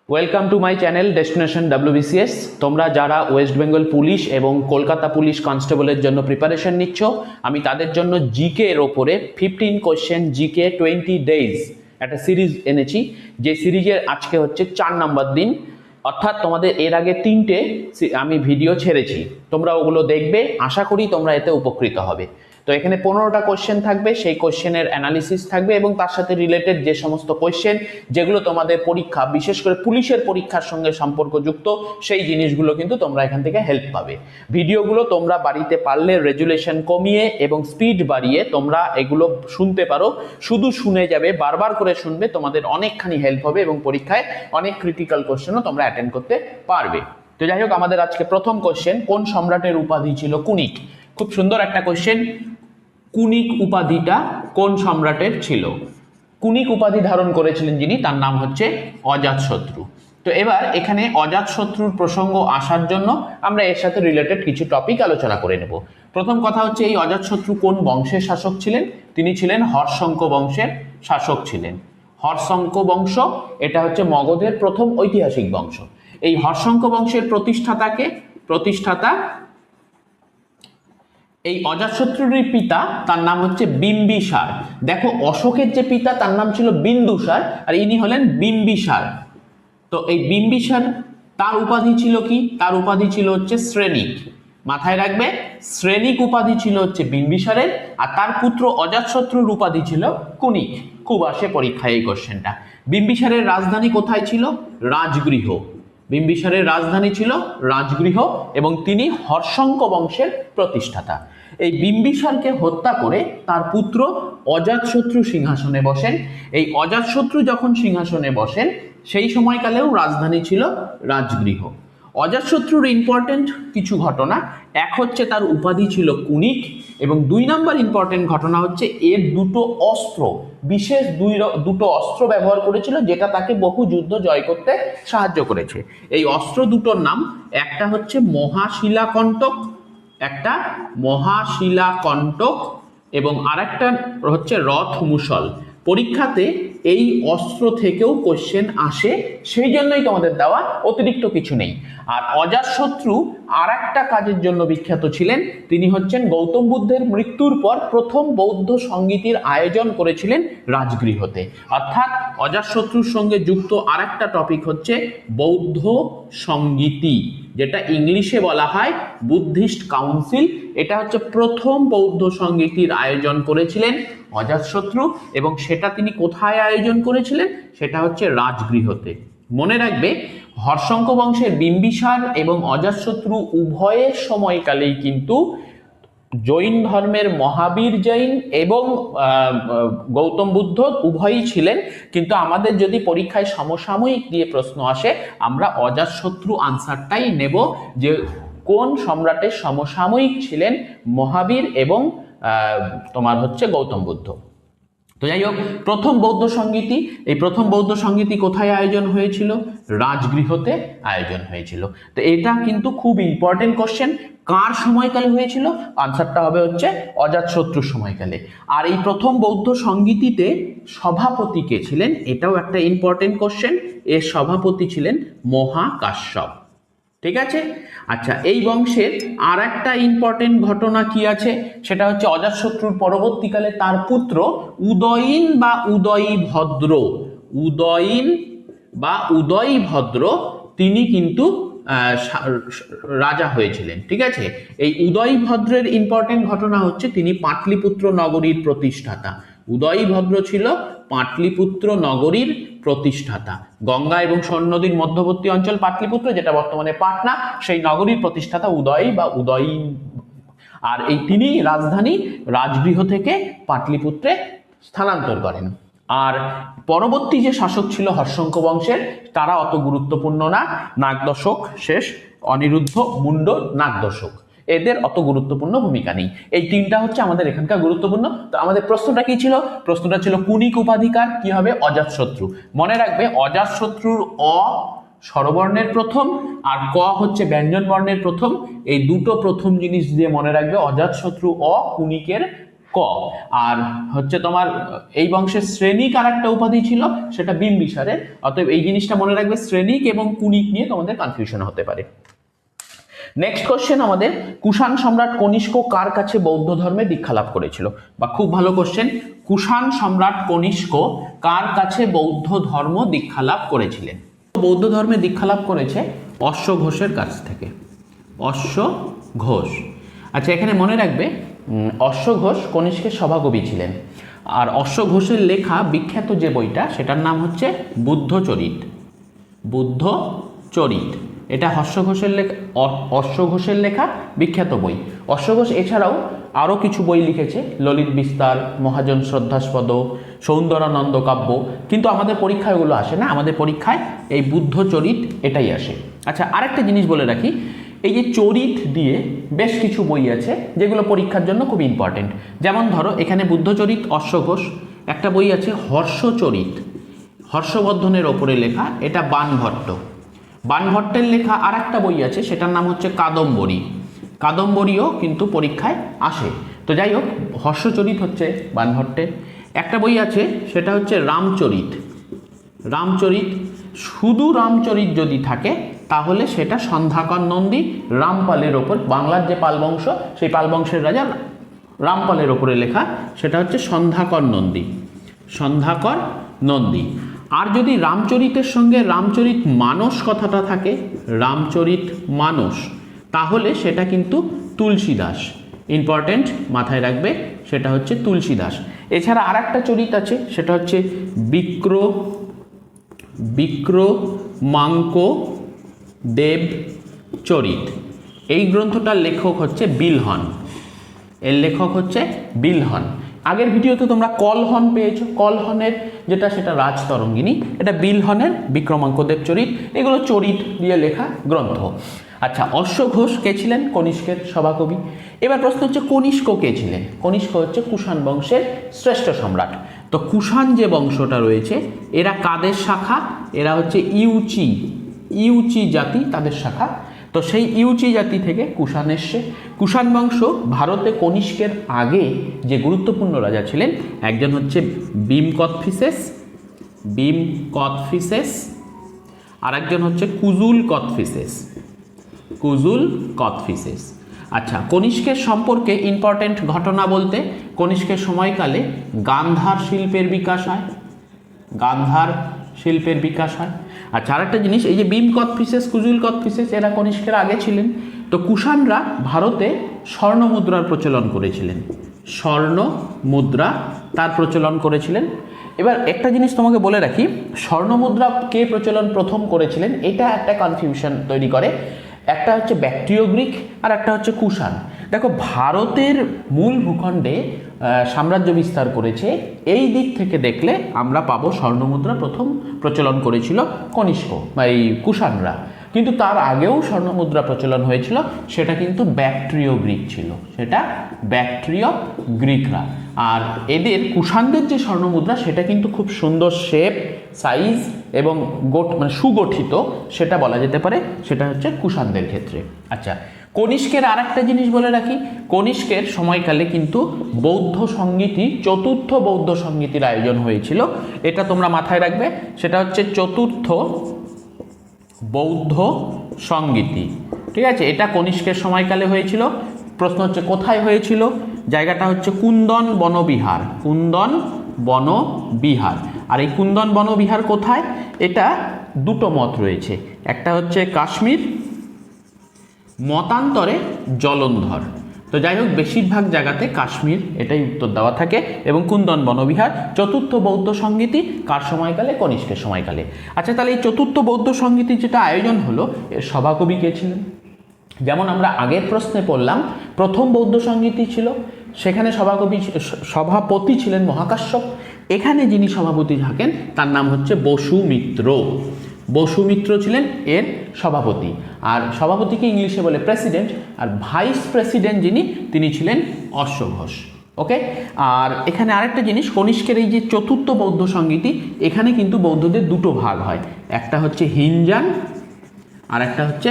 Welcome to my channel destination WBCS। তোমরা যারা West Bengal police এবং কলকাতা পুলিশ কনস্টেবলের জন্য প্রিপারেশন নিচ্ছ, আমি তাদের জন্য জিকে এর ওপরে 15 কোশ্চেন জিকে 20 ডেজ একটা সিরিজ এনেছি। যে সিরিজের আজকে হচ্ছে 4 নম্বর দিন, অর্থাৎ তোমাদের এর আগে 3টে আমি ভিডিও ছেড়েছি, তোমরা ওগুলো দেখবে। আশা করি তোমরা এতে উপকৃত হবে। তো এখানে 15টা কোশ্চেন থাকবে, সেই কোশ্চেনের অ্যানালিসিস থাকবে এবং তার সাথে রিলেটেড যে সমস্ত কোশ্চেন যেগুলো তোমাদের পরীক্ষা, বিশেষ করে পুলিশের পরীক্ষার সঙ্গে সম্পর্কযুক্ত, সেই জিনিসগুলো কিন্তু তোমরা এখান থেকে হেল্প পাবে। ভিডিওগুলো তোমরা বাড়িতে পারলে রেজুলেশন কমিয়ে এবং স্পিড বাড়িয়ে তোমরা এগুলো শুনতে পারো। শুধু শুনে যাবে, বারবার করে শুনবে, তোমাদের অনেকখানি হেল্প হবে এবং পরীক্ষায় অনেক ক্রিটিক্যাল কোশ্চেনও তোমরা অ্যাটেন্ড করতে পারবে। তো যাই হোক, আমাদের আজকে প্রথম কোশ্চেন, কোন সম্রাটের উপাধি ছিল কুনিক? খুব সুন্দর একটা কোশ্চেন। কুনিক উপাধিটা কোন সম্রাটের ছিল? কুনিক উপাধি ধারণ করেছিলেন যিনি, তার নাম হচ্ছে অজাতশত্রু। তো এবার এখানে অজাতশত্রুর প্রসঙ্গ আসার জন্য আমরা এর সাথে রিলেটেড কিছু টপিক আলোচনা করে নেব। প্রথম কথা হচ্ছে, এই অজাতশত্রু কোন বংশের শাসক ছিলেন? তিনি ছিলেন হর্ষঙ্ক বংশের শাসক ছিলেন। হর্ষঙ্ক বংশ, এটা হচ্ছে মগধের প্রথম ঐতিহাসিক বংশ। এই হর্ষঙ্ক বংশের প্রতিষ্ঠাতা এই অজাতশত্রুরই পিতা, তার নাম হচ্ছে বিম্বিসার। দেখো, অশোকের যে পিতা তার নাম ছিল বিন্দুসার, আর ইনি হলেন বিম্বিসার। তো এই বিম্বিসার, তার উপাধি ছিল কি? তার উপাধি ছিল হচ্ছে শ্রেণিক। মাথায় রাখবে, শ্রেণিক উপাধি ছিল হচ্ছে বিম্বিসারের, আর তার পুত্র অজাতশত্রুর উপাধি ছিল কুনিক। খুব আসে পরীক্ষায় এই কোশ্চেনটা। বিম্বিসারের রাজধানী কোথায় ছিল? রাজগৃহ। বিম্বিসারের রাজধানী ছিল রাজগৃহ এবং তিনি হর্ষঙ্ক বংশের প্রতিষ্ঠাতা। এই বিম্বিসারকে হত্যা করে তার পুত্র অজাতশত্রু সিংহাসনে বসেন। এই অজাতশত্রু যখন সিংহাসনে বসেন, সেই সময়কালেও রাজধানী ছিল রাজগৃহ। অজাতশত্রুর ইম্পর্টেন্ট কিছু ঘটনা, এক হচ্ছে তার উপাধি ছিল কুনিক, এবং 2 নম্বর ইম্পর্টেন্ট ঘটনা হচ্ছে এর দুটো অস্ত্র, বিশেষ দুটো অস্ত্র ব্যবহার করেছিল, যেটা তাকে বহু যুদ্ধ জয় করতে সাহায্য করেছে। এই অস্ত্র দুটোর নাম, একটা হচ্ছে মহাশিলাকণ্টক এবং আরেকটা হচ্ছে রথ মুসল। পরীক্ষাতে এই অস্ত্র থেকেও কোশ্চেন আসে, সেই জন্যই তোমাদের দেওয়া, অতিরিক্ত কিছু নেই। আর অজাতশত্রু আর একটা কাজের জন্য বিখ্যাত ছিলেন, তিনি হচ্ছেন গৌতম বুদ্ধের মৃত্যুর পর প্রথম বৌদ্ধ সঙ্গীতির আয়োজন করেছিলেন রাজগৃহতে। অর্থাৎ অজাতশত্রুর সঙ্গে যুক্ত আর একটা টপিক হচ্ছে বৌদ্ধ সঙ্গীতি, যেটা ইংলিশে বলা হয় বুদ্ধিস্ট কাউন্সিল। এটা হচ্ছে প্রথম বৌদ্ধ সঙ্গীতির আয়োজন করেছিলেন অজাতশত্রু, এবং সেটা তিনি কোথায় আয়োজন করেছিলেন? সেটা হচ্ছে রাজগৃহতে। মনে রাখবে, হর্ষঙ্ক বংশের বিম্বিসার এবং অজাতশত্রু উভয়ের সময়কালেই কিন্তু জৈন ধর্মের মহাবীর জৈন এবং গৌতম বুদ্ধ উভয়ই ছিলেন। কিন্তু আমাদের যদি পরীক্ষায় সমসাময়িক দিয়ে প্রশ্ন আসে, আমরা অজাতশত্রু আনসারটাই নেব, যে কোন সম্রাটের সমসাময়িক ছিলেন মহাবীর এবং তোমার হচ্ছে গৌতম বুদ্ধ। তো যাই হোক, প্রথম বৌদ্ধ সঙ্গীতি কোথায় আয়োজন হয়েছিল? রাজগৃহতে আয়োজন হয়েছিল। তো এটা কিন্তু খুব ইম্পর্টেন্ট কোশ্চেন। কার সময়কালে হয়েছিল? আনসারটা হবে হচ্ছে অজাতশত্রুর সময়কালে। আর এই প্রথম বৌদ্ধ সঙ্গীতিতে সভাপতি কে ছিলেন? এটাও একটা ইম্পর্টেন্ট কোশ্চেন। এর সভাপতি ছিলেন মহাকাশ্যপ। ঠিক আছে। আচ্ছা, এই বংশের আর একটা ইম্পর্টেন্ট ঘটনা কি আছে? সেটা হচ্ছে অজাতশত্রুর পরবর্তীকালে তার পুত্র উদয়ীন বা উদয়ভদ্র তিনি কিন্তু রাজা হয়েছিলেন। ঠিক আছে। এই উদয়ভদ্রের ইম্পর্টেন্ট ঘটনা হচ্ছে, তিনি পাটলিপুত্র নগরীর প্রতিষ্ঠাতা। উদয়ভদ্র ছিল পাটলিপুত্র নগরীর প্রতিষ্ঠাতা। গঙ্গা এবং সোন নদীর মধ্যবর্তী অঞ্চল পাটলিপুত্র, যেটা বর্তমানে পাটনা, সেই নগরীর প্রতিষ্ঠাতা উদয়ীন। আর এই তিনি রাজধানী রাজগৃহ থেকে পাটলিপুত্রে স্থানান্তর করেন। আর পরবর্তী যে শাসক ছিল হর্ষঙ্ক বংশের, তারা অত গুরুত্বপূর্ণ না। নাগদশক শেষ, অনিরুদ্ধ, মুন্ড, নাগদশক, এদের অত গুরুত্বপূর্ণ ভূমিকা নেই। এই 3টা হচ্ছে আমাদের এখানকার গুরুত্বপূর্ণ। তো আমাদের প্রশ্নটা কি ছিল? প্রশ্নটা ছিল কুনিক উপাধিকার কি হবে? অজাতশত্রু। মনে রাখবে, অজাতশত্রুর অ স্বরবর্ণের প্রথম আর ক হচ্ছে ব্যঞ্জন বর্ণের প্রথম। এই দুটো প্রথম জিনিস দিয়ে মনে রাখবে অজাতশত্রু অ, কুনিকের ক। আর হচ্ছে তোমার এই বংশের শ্রেণিক আর একটা উপাধি ছিল, সেটা বিম্বিসারের। অতএব এই জিনিসটা মনে রাখবে, শ্রেণিক এবং কুনিক নিয়ে তোমাদের কনফিউশন হতে পারে। নেক্সট কোশ্চেন আমাদের, কুষাণ সম্রাট কনিষ্ক কার কাছে বৌদ্ধ ধর্মে দীক্ষা লাভ করেছিল? বা খুব ভালো কোশ্চেন, কুষাণ সম্রাট কনিষ্ক কার কাছে বৌদ্ধ ধর্ম দীক্ষা লাভ করেছিলেন? বৌদ্ধ ধর্মে দীক্ষা লাভ করেছে অশ্ব ঘোষের কাছ থেকে। অশ্ব ঘোষ। আচ্ছা, এখানে মনে রাখবে অশ্ব ঘোষ কনিষ্কের সভাকবি ছিলেন। আর অশ্ব ঘোষের লেখা বিখ্যাত যে বইটা, সেটার নাম হচ্ছে বুদ্ধচরিত। বুদ্ধচরিত, এটা অশ্ব ঘোষের লেখা বিখ্যাত বই। অশ্ব ঘোষ এছাড়াও আরও কিছু বই লিখেছে, ললিত বিস্তার, মহাজন শ্রদ্ধাস্পদ, সৌন্দরানন্দ কাব্য, কিন্তু আমাদের পরীক্ষায় ওগুলো আসে না। আমাদের পরীক্ষায় এই বুদ্ধচরিত এটাই আসে। আচ্ছা, আরেকটা জিনিস বলে রাখি, এই যে চরিত দিয়ে বেশ কিছু বই আছে যেগুলো পরীক্ষার জন্য খুব ইম্পর্টেন্ট। যেমন ধরো এখানে বুদ্ধচরিত অশ্ব ঘোষ, একটা বই আছে হর্ষচরিত, হর্ষবর্ধনের ওপরে লেখা, এটা বাণভট্ট। বাণভট্টের লেখা আর একটা বই আছে, সেটার নাম হচ্ছে কাদম্বরী। কাদম্বরীও কিন্তু পরীক্ষায় আসে। তো যাই হোক, হর্ষচরিত হচ্ছে বাণভট্টের। একটা বই আছে সেটা হচ্ছে রামচরিত। রামচরিত, শুধু রামচরিত যদি থাকে তাহলে সেটা সন্ধ্যাকর নন্দী রামপালের ওপর, বাংলার যে পাল বংশ, সেই পাল বংশের রাজা রামপালের ওপরে লেখা, সেটা হচ্ছে সন্ধ্যাকর নন্দী। সন্ধ্যাকর নন্দী। আর যদি রামচরিতের সঙ্গে রামচরিত মানস কথাটা থাকে, রামচরিত মানস, তাহলে সেটা কিন্তু তুলসীদাস। ইম্পর্টেন্ট, মাথায় রাখবে, সেটা হচ্ছে তুলসীদাস। এছাড়া আর একটা চরিত আছে, সেটা হচ্ছে বিক্রমাঙ্ক দেব চরিত। এই গ্রন্থটার লেখক হচ্ছে বিলহন। এর লেখক হচ্ছে বিলহন। আগের ভিডিওতে তোমরা কলহন পেয়েছো, কলহনের যেটা সেটা রাজতরঙ্গিনী, এটা বিলহনের বিক্রমাঙ্কদেব চরিত। এগুলো চরিত দিয়ে লেখা গ্রন্থ। আচ্ছা, অশ্ব ঘোষ কে ছিলেন? কনিষ্কের সভাকবি। এবার প্রশ্ন হচ্ছে কনিষ্ক কে ছিলেন? কনিষ্ক হচ্ছে কুষাণ বংশের শ্রেষ্ঠ সম্রাট। তো কুষাণ যে বংশটা রয়েছে, এরা কাদের শাখা? এরা হচ্ছে ইউচি জাতি, তাদের শাখা। তো সেই ইউচি জাতি থেকে কুষাণ এসছে। কুষাণ বংশ ভারতে কনিষ্কের আগে যে গুরুত্বপূর্ণ রাজা ছিলেন, একজন হচ্ছে ভীম কথফিসেস, আর একজন হচ্ছে কুজুল কথফিসেস। আচ্ছা, কনিষ্কের সম্পর্কে ইম্পর্টেন্ট ঘটনা বলতে, কনিষ্কের সময়কালে গান্ধার শিল্পের বিকাশ হয়। আচ্ছা, আরেকটা জিনিস, এই যে ভীম কথফিসেস, কুজুল কথফিসেস, এরা কনিষ্কের আগে ছিলেন। তো কুষাণরা ভারতে স্বর্ণ মুদ্রার প্রচলন করেছিলেন। এবার একটা জিনিস তোমাকে বলে রাখি, স্বর্ণ মুদ্রা কে প্রচলন প্রথম করেছিলেন, এটা একটা কনফিউশন তৈরি করে। একটা হচ্ছে ব্যাক্ট্রিয় গ্রিক, আর একটা হচ্ছে কুষাণ। দেখো, ভারতের মূল ভূখণ্ডে সাম্রাজ্য বিস্তার করেছে, এই দিক থেকে দেখলে আমরা পাবো স্বর্ণমুদ্রা প্রথম প্রচলন করেছিল কনিষ্ক বা এই কুষাণরা। কিন্তু তার আগেও স্বর্ণমুদ্রা প্রচলন হয়েছিল, সেটা কিন্তু ব্যাক্ট্রিয় গ্রিক ছিল, আর এদের কুষাণদের যে স্বর্ণমুদ্রা, সেটা কিন্তু খুব সুন্দর শেপ, সাইজ এবং সুগঠিত, সেটা বলা যেতে পারে, সেটা হচ্ছে কুষাণদের ক্ষেত্রে। আচ্ছা, কনিষ্কের আর একটা জিনিস বলে রাখি, কনিষ্কের সময়কালে কিন্তু বৌদ্ধ সঙ্গীতি, চতুর্থ বৌদ্ধ সঙ্গীতির আয়োজন হয়েছিল। এটা তোমরা মাথায় রাখবে, সেটা হচ্ছে চতুর্থ বৌদ্ধ সঙ্গীতি। ঠিক আছে, এটা কনিষ্কের সময়কালে হয়েছিল। প্রশ্ন হচ্ছে কোথায় হয়েছিল? জায়গাটা হচ্ছে কুন্দন বনবিহার। আর এই কুন্দন বনবিহার কোথায়? এটা দুটো মত রয়েছে, একটা হচ্ছে কাশ্মীর, মতান্তরে জলন্ধর। তো যাই হোক, বেশিরভাগ জায়গাতে কাশ্মীর এটাই উত্তর দেওয়া থাকে। এবং কুন্দন বনবিহার, চতুর্থ বৌদ্ধ সঙ্গীতি কার সময়কালে? কনিষ্কের সময়কালে। আচ্ছা, তাহলে এই চতুর্থ বৌদ্ধ সঙ্গীতি যেটা আয়োজন হলো, এর সভাকবি কে ছিলেন? যেমন আমরা আগের প্রশ্নে পড়লাম, প্রথম বৌদ্ধ সঙ্গীতি ছিল, সেখানে সভাপতি ছিলেন মহাকাশ্যপ। এখানে যিনি সভাপতি থাকেন তার নাম হচ্ছে বসুমিত্র ছিলেন এর সভাপতি। আর সভাপতিকে ইংলিশে বলে প্রেসিডেন্ট, আর ভাইস প্রেসিডেন্ট যিনি, তিনি ছিলেন অশ্ব ঘোষ। ওকে। আর এখানে আরেকটা জিনিস, কনিষ্কের এই যে চতুর্থ বৌদ্ধ সঙ্গীতি, এখানে কিন্তু বৌদ্ধদের দুটো ভাগ হয়, একটা হচ্ছে হিনযান আর একটা হচ্ছে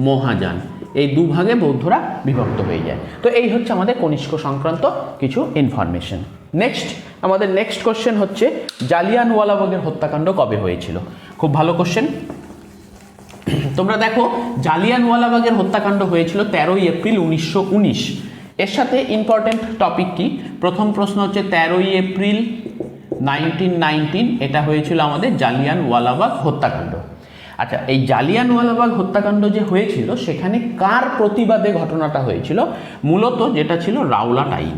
মহাযান। এই দুভাগে বৌদ্ধরা বিভক্ত হয়ে যায়। তো এই হচ্ছে আমাদের কনিষ্ক সংক্রান্ত কিছু ইনফরমেশন। আমাদের নেক্সট কোশ্চেন হচ্ছে জালিয়ানওয়ালাবাগের হত্যাকাণ্ড কবে হয়েছিল? খুব ভালো কোশ্চেন। তোমরা দেখো, জালিয়ানওয়ালাবাগের হত্যাকাণ্ড হয়েছিল 13ই এপ্রিল 1919। এর সাথে ইম্পর্টেন্ট টপিক কি? প্রথম প্রশ্ন হচ্ছে 13ই এপ্রিল 1919 এটা হয়েছিল আমাদের জালিয়ানওয়ালাবাগ হত্যাকাণ্ড। আচ্ছা, এই জালিয়ানওয়ালাবাগ হত্যাকাণ্ড যে হয়েছিল সেখানে কার প্রতিবাদে ঘটনাটা হয়েছিল? মূলত যেটা ছিল রাওলাট আইন।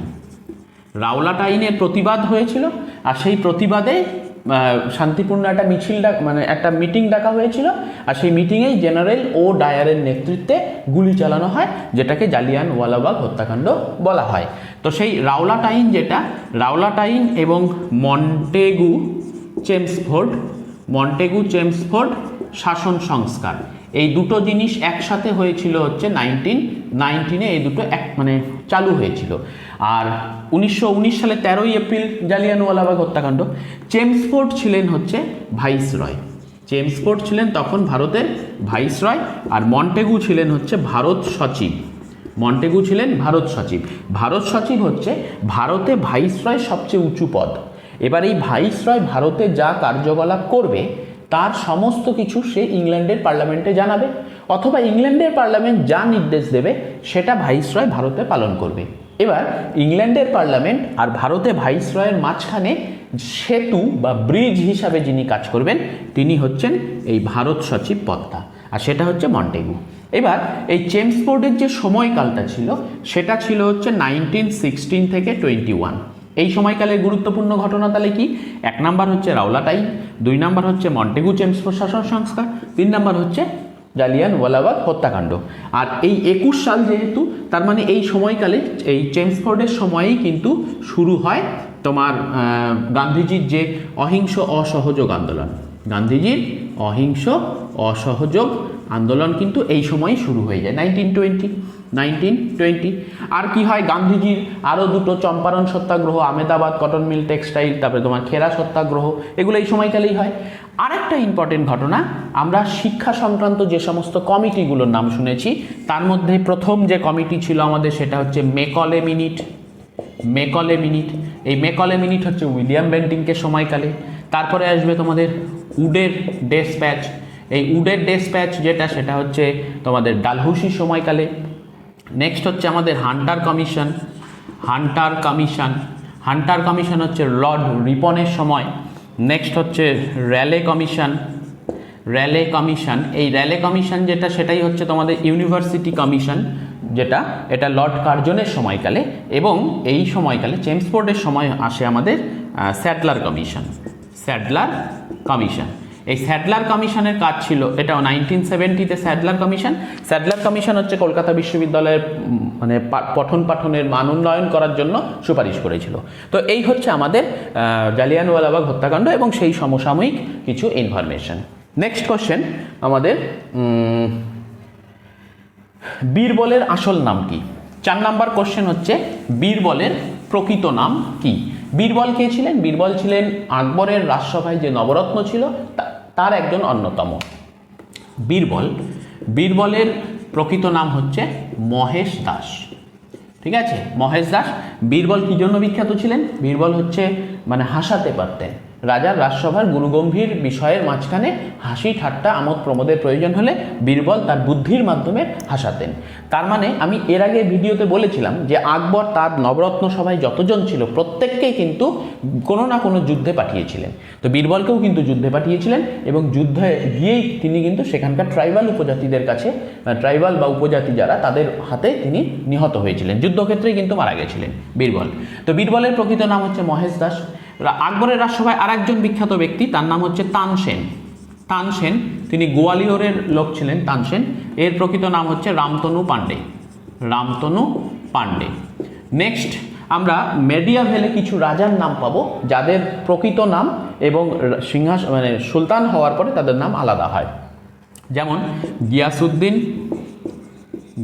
রাওলাট আইনের প্রতিবাদ হয়েছিল, আর সেই প্রতিবাদে শান্তিপূর্ণ একটা একটা মিটিং ডাকা হয়েছিল, আর সেই মিটিংয়েই জেনারেল ও ডায়ারের নেতৃত্বে গুলি চালানো হয়, যেটাকে জালিয়ানওয়ালাবাগ হত্যাকাণ্ড বলা হয়। তো সেই রাওলাট আইন এবং মন্টেগু চেমসফোর্ড শাসন সংস্কার, এই দুটো জিনিস একসাথে হয়েছিল হচ্ছে 1919-এ। এই দুটো চালু হয়েছিল। আর 1919 সালে 13ই এপ্রিল জালিয়ানওয়ালাবাগ হত্যাকাণ্ড। চেমসফোর্ড ছিলেন হচ্ছে ভাইসরয়। চেমসফোর্ড ছিলেন তখন ভারতের ভাইসরয়, আর মন্টেগু ছিলেন হচ্ছে ভারত সচিব। ভারত সচিব হচ্ছে ভারতে ভাইসরয় সবচেয়ে উঁচু পদ। এবার এই ভাইসরয় ভারতে যা কার্যকলাপ করবে তার সমস্ত কিছু সে ইংল্যান্ডের পার্লামেন্টে জানাবে, অথবা ইংল্যান্ডের পার্লামেন্ট যা নির্দেশ দেবে সেটা ভাইসরয় ভারতে পালন করবে। এবার ইংল্যান্ডের পার্লামেন্ট আর ভারতে ভাইসরয়ের মাঝখানে সেতু বা ব্রিজ হিসাবে যিনি কাজ করবেন তিনি হচ্ছেন এই ভারত সচিব পদটা, আর সেটা হচ্ছে মন্টেগু। এবার এই চেমসফোর্ডের যে সময়কালটা ছিল সেটা ছিল হচ্ছে 1916 থেকে 21। এই সময়কালের গুরুত্বপূর্ণ ঘটনা তাহলে কি? 1 নাম্বার হচ্ছে রাওলাট আইন, 2 নাম্বার হচ্ছে মন্টেগু চেমসফোর্ড শাসন সংস্কার, 3 নাম্বার হচ্ছে জালিয়ানওয়ালাবাগ হত্যাকাণ্ড। আর এই 21 সাল যেহেতু, তার মানে এই সময়কালে এই চেমসফোর্ডের সময়েই কিন্তু শুরু হয় তোমার গান্ধীজির যে অহিংস অসহযোগ আন্দোলন। গান্ধীজির অহিংস অসহযোগ আন্দোলন কিন্তু এই সময়ই শুরু হয়ে যায় 1920। আর কি হয়? গান্ধীজির আরও দুটো চম্পারণ সত্যাগ্রহ, আহমেদাবাদ কটন মিল টেক্সটাইল, তারপরে তোমার খেরা সত্যাগ্রহ, এগুলো এই সময়কালেই হয়। আরেকটা ইম্পর্টেন্ট ঘটনা, আমরা শিক্ষা সংক্রান্ত যে সমস্ত কমিটিগুলোর নাম শুনেছি তার মধ্যে প্রথম যে কমিটি ছিল আমাদের সেটা হচ্ছে মেকলে মিনিট। এই মেকলে মিনিট হচ্ছে উইলিয়াম বেন্টিংকের সময়কালে। তারপরে আসবে তোমাদের উডের ডেসপ্যাচ। এই উডের ডেসপ্যাচ সেটা হচ্ছে তোমাদের ডালহৌসির সময়কালে। নেক্সট হচ্ছে আমাদের হান্টার কমিশন হচ্ছে লর্ড রিপনের সময়। নেক্সট হচ্ছে র্যালে কমিশন। এই র্যালে কমিশন সেটাই হচ্ছে তোমাদের ইউনিভার্সিটি কমিশন, এটা লর্ড কার্জনের সময়কালে। এবং এই সময়কালে চেমসফোর্ডের সময় আসে আমাদের স্যাডলার কমিশন। এই স্যাডলার কমিশনের কাজ ছিল, এটাও 1970-তে স্যাডলার কমিশন হচ্ছে কলকাতা বিশ্ববিদ্যালয়ের পঠন পাঠনের মান উন্নয়ন করার জন্য সুপারিশ করেছিল। তো এই হচ্ছে আমাদের জালিয়ানওয়ালাবাগ হত্যাকাণ্ড এবং সেই সমসাময়িক কিছু ইনফরমেশন। নেক্সট কোশ্চেন আমাদের, বীরবলের আসল নাম কি? 4 নাম্বার কোশ্চেন হচ্ছে বীরবলের প্রকৃত নাম কি? বীরবল কে ছিলেন? বীরবল ছিলেন আকবরের রাজসভায় যে নবরত্ন ছিল তার একজন অন্যতম। বীরবলের প্রকৃত নাম হচ্ছে মহেশ দাস। ঠিক আছে, মহেশ দাস। বীরবল কি জন্য বিখ্যাত ছিলেন? বীরবল হচ্ছে হাসাতে পারতেন। রাজার রাজসভার গুরুগম্ভীর বিষয়ের মাঝখানে হাসি ঠাট্টা আমোদ প্রমোদের প্রয়োজন হলে বীরবল তার বুদ্ধির মাধ্যমে হাসাতেন। তার মানে আমি এর আগে ভিডিওতে বলেছিলাম যে আকবর তার নবরত্ন সভায় যতজন ছিল প্রত্যেককেই কিন্তু কোনো না কোনো যুদ্ধে পাঠিয়েছিলেন। তো বীরবলকেও কিন্তু যুদ্ধে পাঠিয়েছিলেন এবং যুদ্ধে গিয়েই তিনি কিন্তু সেখানকার ট্রাইবাল উপজাতিদের কাছে, ট্রাইবাল বা উপজাতি যারা, তাদের হাতে তিনি নিহত হয়েছিলেন। যুদ্ধক্ষেত্রেই কিন্তু মারা গেছিলেন বীরবল। তো বীরবলের প্রকৃত নাম হচ্ছে মহেশ দাস। আকবরের রাজসভায় আরেকজন বিখ্যাত ব্যক্তি, তার নাম হচ্ছে তানসেন। তিনি গোয়ালিয়রের লোক ছিলেন। তানসেন, এর প্রকৃত নাম হচ্ছে রামতনু পাণ্ডে। নেক্সট আমরা মেডিয়াভেলে কিছু রাজার নাম পাবো যাদের প্রকৃত নাম এবং সুলতান হওয়ার পরে তাদের নাম আলাদা হয়। যেমন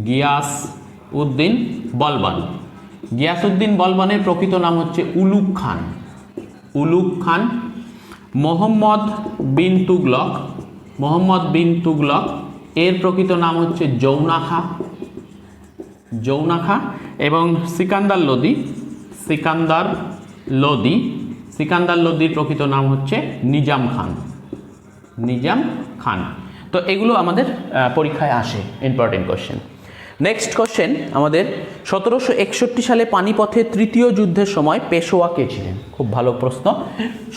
গিয়াসউদ্দিন বলবানের প্রকৃত নাম হচ্ছে উলুগ খান। মোহাম্মদ বিন তুগলক, এর প্রকৃত নাম হচ্ছে জৌনা জৌনা খাঁ এবং সিকান্দার লোদির প্রকৃত নাম হচ্ছে নিজাম খান। তো এগুলো আমাদের পরীক্ষায় আসে, ইম্পর্টেন্ট কোশ্চেন। নেক্সট কোশ্চেন আমাদের 1761 সালে পানিপথের তৃতীয় যুদ্ধের সময় পেশোয়া কে ছিলেন? খুব ভালো প্রশ্ন।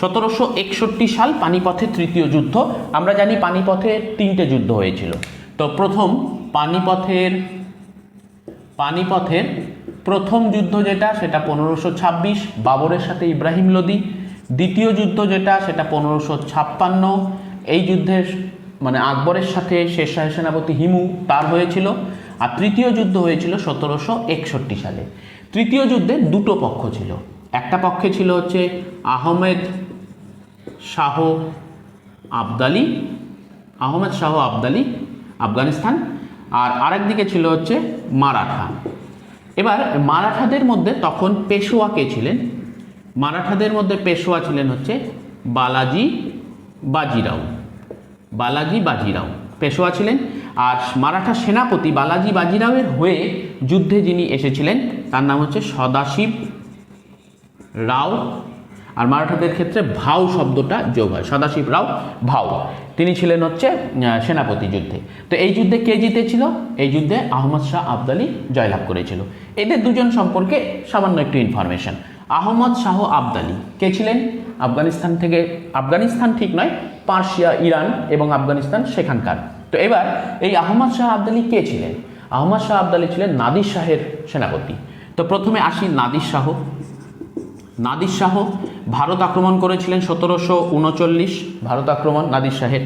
1761 সাল পানিপথের তৃতীয় যুদ্ধ। আমরা জানি পানিপথে 3টে যুদ্ধ হয়েছিল। তো প্রথম পানিপথের প্রথম যুদ্ধ যেটা সেটা 1526 বাবরের সাথে ইব্রাহিম লোদি। দ্বিতীয় যুদ্ধ যেটা সেটা 1556, এই যুদ্ধের মানে আকবরের সাথে শেরশাহ সেনাপতি হিমু তার হয়েছিল। আর তৃতীয় যুদ্ধ হয়েছিল 1761 সালে। তৃতীয় যুদ্ধে দুটো পক্ষ ছিল, একটা পক্ষে ছিল হচ্ছে আহমেদ শাহ আবদালি আফগানিস্তান, আর আরেক দিকে ছিল হচ্ছে মারাঠা। এবার মারাঠাদের মধ্যে তখন পেশোয়া কে ছিলেন? মারাঠাদের মধ্যে পেশোয়া ছিলেন হচ্ছে বালাজি বাজিরাও পেশোয়া ছিলেন। আর মারাঠা সেনাপতি বালাজি বাজিরাওয়ের হয়ে যুদ্ধে যিনি এসেছিলেন তার নাম হচ্ছে সদাশিব রাও। আর মারাঠাদের ক্ষেত্রে ভাও শব্দটা যোগ হয়, সদাশিব রাও ভাও, তিনি ছিলেন হচ্ছে সেনাপতি যুদ্ধে। তো এই যুদ্ধে কে জিতেছিল? এই যুদ্ধে আহমদ শাহ আবদালি জয়লাভ করেছিল। এদের দুজন সম্পর্কে সামান্য একটু ইনফরমেশন। আহমদ শাহ আবদালি কে ছিলেন? আফগানিস্তান ঠিক নয়, পার্সিয়া, ইরান এবং আফগানিস্তান সেখানকার। তো এবার এই আহমদ শাহ আবদালি কে ছিলেন? আহমদ শাহ আবদালি ছিলেন নাদির শাহের সেনাপতি। তো প্রথমে আসি নাদির শাহ ভারত আক্রমণ করেছিলেন 1739, ভারত আক্রমণ নাদির শাহের।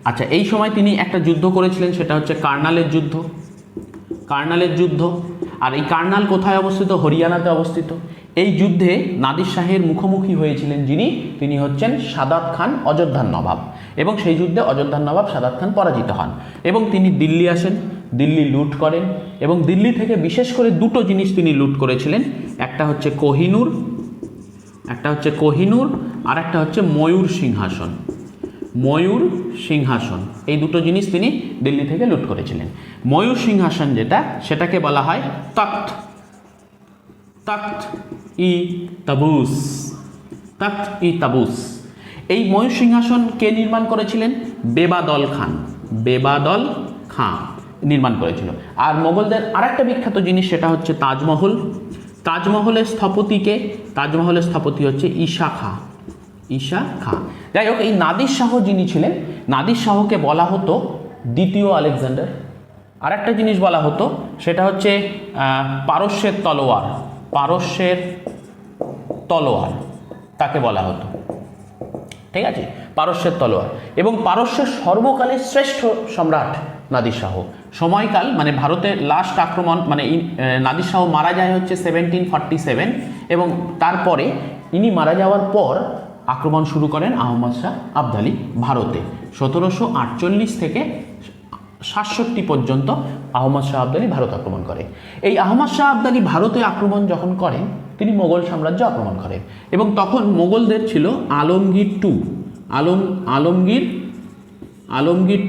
আচ্ছা, এই সময় তিনি একটা যুদ্ধ করেছিলেন, সেটা হচ্ছে কার্নালের যুদ্ধ। আর এই কার্নাল কোথায় অবস্থিত? হরিয়ানাতে অবস্থিত। এই যুদ্ধে নাদির শাহের মুখোমুখি হয়েছিলেন তিনি হচ্ছেন সাদাত খান, অযোধ্যার নবাব। এবং সেই যুদ্ধে অযোধ্যার নবাব সাদাত খান পরাজিত হন এবং তিনি দিল্লি আসেন, দিল্লি লুট করেন। এবং দিল্লি থেকে বিশেষ করে দুটো জিনিস তিনি লুট করেছিলেন, একটা হচ্ছে কোহিনূর আর একটা হচ্ছে ময়ূর সিংহাসন। এই দুটো জিনিস তিনি দিল্লি থেকে লুট করেছিলেন। ময়ূর সিংহাসন যেটা, সেটাকে বলা হয় তখ্ত ই তাবুস। এই ময়ূর সিংহাসন কে নির্মাণ করেছিলেন? বেবাদল খাঁ নির্মাণ করেছিল। আর মোগলদের আরেকটা বিখ্যাত জিনিস সেটা হচ্ছে তাজমহলের স্থপতি হচ্ছে ঈশা খাঁ। যাই হোক, এই নাদির শাহ যিনি ছিলেন, নাদির শাহকে বলা হতো দ্বিতীয় আলেকজান্ডার। আরেকটা জিনিস বলা হতো, সেটা হচ্ছে পারস্যের তলোয়ার তাকে বলা হতো। ঠিক আছে, পারস্যের তলোয়ার। এবং পারস্যের সর্বকালের শ্রেষ্ঠ সম্রাট নাদির শাহ। সময়কাল মানে ভারতের লাস্ট আক্রমণ, মানে নাদির শাহ মারা যায় হচ্ছে 1747, এবং তারপরে ইনি মারা যাওয়ার পর আক্রমণ শুরু করেন আহমদ শাহ আবদালি ভারতে। 1748 থেকে 67 পর্যন্ত আহমদ শাহ আবদালি ভারত আক্রমণ করে। এই আহমদ শাহ আবদালি ভারতে আক্রমণ যখন করেন, তিনি মোগল সাম্রাজ্য আক্রমণ করেন। এবং তখন মোগলদের ছিল আলমগীর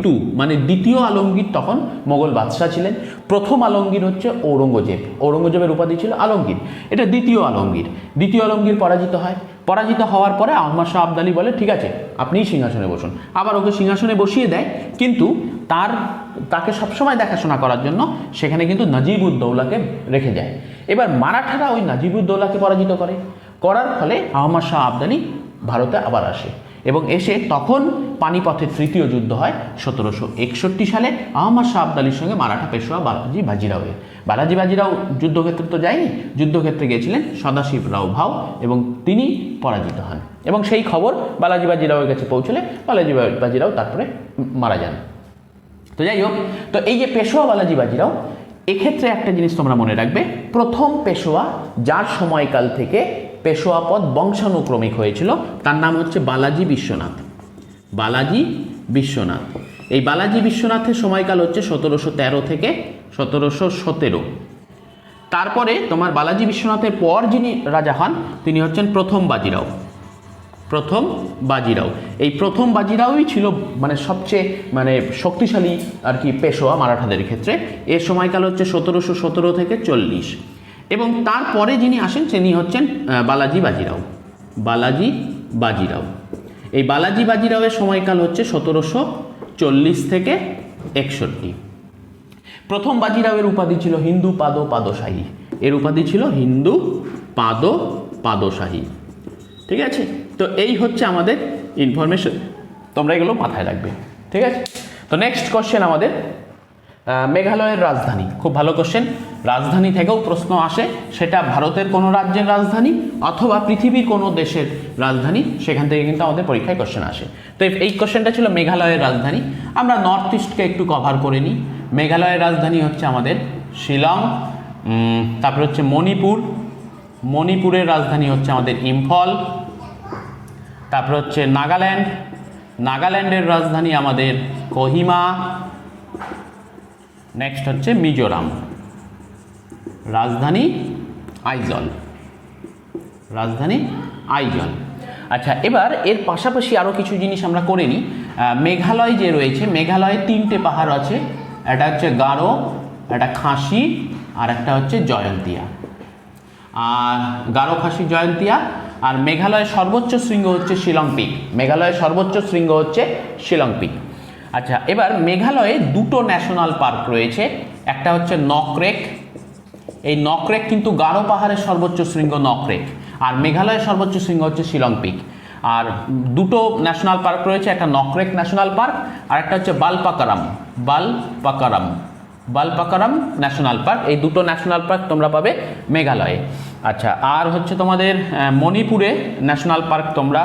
টু, মানে দ্বিতীয় আলমগীর তখন মোগল বাদশাহ ছিলেন। প্রথম আলমগীর হচ্ছে ঔরঙ্গজেবের উপাধি ছিল আলমগীর। এটা দ্বিতীয় আলমগীর পরাজিত হওয়ার পরে আহমদ শাহ আবদালি বলে, ঠিক আছে আপনিই সিংহাসনে বসুন। আবার ওকে সিংহাসনে বসিয়ে দেয়, কিন্তু তাকে সবসময় দেখাশোনা করার জন্য সেখানে কিন্তু নাজিবউদ্দৌলাকে রেখে যায়। এবার মারাঠারা ওই নাজিবউদ্দৌলাকে পরাজিত করার ফলে আহমদ শাহ আবদালি ভারতে আবার আসে, এবং এসে তখন পানিপথের তৃতীয় যুদ্ধ হয় 1761 সালে আহমদ শাহ আবদালির সঙ্গে মারাঠা পেশোয়া বালাজি বাজিরাও যুদ্ধক্ষেত্রে তো যায়নি, যুদ্ধক্ষেত্রে গিয়েছিলেন সদাশিব রাও ভাও, এবং তিনি পরাজিত হন। এবং সেই খবর বালাজি বাজিরাওয়ের কাছে পৌঁছলে বালাজি বাজিরাও তারপরে মারা যান। তো যাই হোক, তো এই যে পেশোয়া বালাজি বাজিরাও, এক্ষেত্রে একটা জিনিস তোমরা মনে রাখবে, প্রথম পেশোয়া যার সময়কাল থেকে পেশোয়া পদ বংশানুক্রমিক হয়েছিল তার নাম হচ্ছে বালাজি বিশ্বনাথ। এই বালাজি বিশ্বনাথের সময়কাল হচ্ছে 1713 থেকে 1717। তারপরে তোমার বালাজি বিশ্বনাথের পর যিনি রাজা হন তিনি হচ্ছেন প্রথম প্রথম বাজিরাও। এই প্রথম বাজিরাওই ছিল মানে সবচেয়ে মানে শক্তিশালী আর কি পেশোয়া মারাঠাদের ক্ষেত্রে। এর সময়কাল হচ্ছে 1717 থেকে 40। এবং তারপরে যিনি আসেন তিনি হচ্ছেন বালাজি বাজিরাও। বালাজি বাজিরাও, এই বালাজি বাজিরাওয়ের সময়কাল হচ্ছে 1740 থেকে 61। প্রথম বাজিরাওয়ের উপাধি ছিল হিন্দু পাদশাহী। এর উপাধি ছিল হিন্দু পাদশাহী। ঠিক আছে, তো এই হচ্ছে আমাদের ইনফরমেশন, তোমরা এগুলো মাথায় রাখবে। ঠিক আছে, তো নেক্সট কোশ্চেন আমাদের মেঘালয়ের রাজধানী। খুব ভালো কোশ্চেন, রাজধানী থেকেও প্রশ্ন আসে, সেটা ভারতের কোনো রাজ্যের রাজধানী অথবা পৃথিবীর কোনো দেশের রাজধানী, সেখান থেকে কিন্তু আমাদের পরীক্ষায় কোশ্চেন আসে। তো এই কোশ্চেনটা ছিল মেঘালয়ের রাজধানী। আমরা নর্থ ইস্টকে একটু কভার করে নিই। মেঘালয়ের রাজধানী হচ্ছে আমাদের শিলং। তারপরে হচ্ছে মণিপুর, মণিপুরের রাজধানী হচ্ছে আমাদের ইম্ফল। তারপরে হচ্ছে নাগাল্যান্ড, নাগাল্যান্ডের রাজধানী আমাদের কোহিমা। নেক্সট হচ্ছে মিজোরাম, রাজধানী আইজল, রাজধানী আইজল। আচ্ছা, এবার এর পাশাপাশি আরও কিছু জিনিস আমরা করে নিই। মেঘালয় যে রয়েছে, মেঘালয়ে 3টে পাহাড় আছে, একটা হচ্ছে গারো, একটা খাসি, আর একটা হচ্ছে জয়ন্তিয়া। আর গারো, খাসি, জয়ন্তিয়া। আর মেঘালয়ের সর্বোচ্চ শৃঙ্গ হচ্ছে শিলং পিক। মেঘালয়ের সর্বোচ্চ শৃঙ্গ হচ্ছে শিলং পিক। আচ্ছা, এবার মেঘালয়ে 2টো ন্যাশনাল পার্ক রয়েছে, একটা হচ্ছে নকরেক। এই নকরেক কিন্তু গারো পাহাড়ের সর্বোচ্চ শৃঙ্গ নকরেক, আর মেঘালয়ের সর্বোচ্চ শৃঙ্গ হচ্ছে শিলং পিক। আর 2টো ন্যাশনাল পার্ক রয়েছে, একটা নকরেক ন্যাশনাল পার্ক আর একটা হচ্ছে বালপাকারাম, বালপাকারাম, বালপাকারাম ন্যাশনাল পার্ক। এই 2টো ন্যাশনাল পার্ক তোমরা পাবে মেঘালয়ে। আচ্ছা, আর হচ্ছে তোমাদের মণিপুরে ন্যাশনাল পার্ক তোমরা,